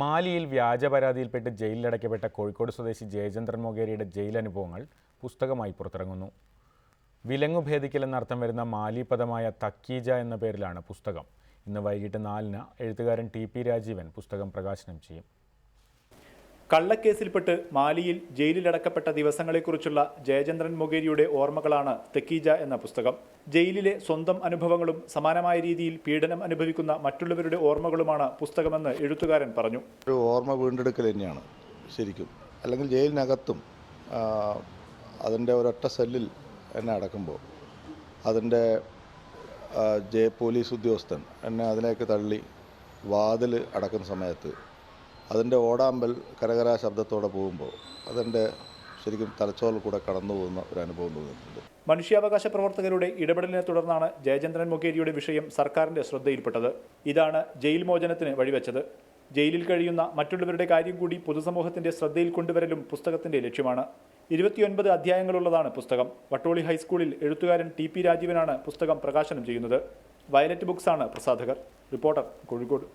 മാലിയിൽ വ്യാജ പരാതിയിൽപ്പെട്ട് ജയിലിലടയ്ക്കപ്പെട്ട കോഴിക്കോട് സ്വദേശി ജയചന്ദ്രൻ മൊകേരിയുടെ ജയിലനുഭവങ്ങൾ പുസ്തകമായി പുറത്തിറങ്ങുന്നു. വിലങ്ങു ഭേദിക്കലെന്നർത്ഥം വരുന്ന മാലി പദമായ തക്കീജ എന്ന പേരിലാണ് പുസ്തകം. ഇന്ന് വൈകിട്ട് 4-ന് എഴുത്തുകാരൻ ടി.പി. രാജീവൻ പുസ്തകം പ്രകാശനം ചെയ്യും. കള്ളക്കേസിൽപ്പെട്ട് മാലിയിൽ ജയിലിലടക്കപ്പെട്ട ദിവസങ്ങളെക്കുറിച്ചുള്ള ജയചന്ദ്രൻ മൊകേരിയുടെ ഓർമ്മകളാണ് തക്കീജ എന്ന പുസ്തകം. ജയിലിലെ സ്വന്തം അനുഭവങ്ങളും സമാനമായ രീതിയിൽ പീഡനം അനുഭവിക്കുന്ന മറ്റുള്ളവരുടെ ഓർമ്മകളുമാണ് പുസ്തകമെന്ന് എഴുത്തുകാരൻ പറഞ്ഞു. ഒരു ഓർമ്മ വീണ്ടെടുക്കൽ തന്നെയാണ് ശരിക്കും. അല്ലെങ്കിൽ ജയിലിനകത്തും അതിൻ്റെ ഒരൊറ്റ സെല്ലിൽ എന്നെ അടക്കുമ്പോൾ അതിൻ്റെ പോലീസ് ഉദ്യോഗസ്ഥൻ എന്നെ അതിലേക്ക് തള്ളി വാതിൽ അടക്കുന്ന സമയത്ത് അതിൻ്റെ ഓടാമ്പൽ കരകര ശബ്ദത്തോടെ പോകുമ്പോൾ അതെൻ്റെ ശരിക്കും തലച്ചോറിൽ കൂടെ കടന്നു പോകുന്ന ഒരു അനുഭവം തോന്നിയിട്ടുണ്ട്. മനുഷ്യാവകാശ പ്രവർത്തകരുടെ ഇടപെടലിനെ തുടർന്നാണ് ജയചന്ദ്രൻ മൊകേരിയുടെ വിഷയം സർക്കാരിൻ്റെ ശ്രദ്ധയിൽപ്പെട്ടത്. ഇതാണ് ജയിൽ മോചനത്തിന് വഴിവെച്ചത്. ജയിലിൽ കഴിയുന്ന മറ്റുള്ളവരുടെ കാര്യം കൂടി പൊതുസമൂഹത്തിന്റെ ശ്രദ്ധയിൽ കൊണ്ടുവരലും പുസ്തകത്തിന്റെ ലക്ഷ്യമാണ്. 29 അധ്യായങ്ങളുള്ളതാണ് പുസ്തകം. വട്ടോളി ഹൈസ്കൂളിൽ എഴുത്തുകാരൻ ടി.പി. രാജീവനാണ് പുസ്തകം പ്രകാശനം ചെയ്യുന്നത്. വയലറ്റ് ബുക്സാണ് പ്രസാധകർ. റിപ്പോർട്ടർ, കോഴിക്കോട്.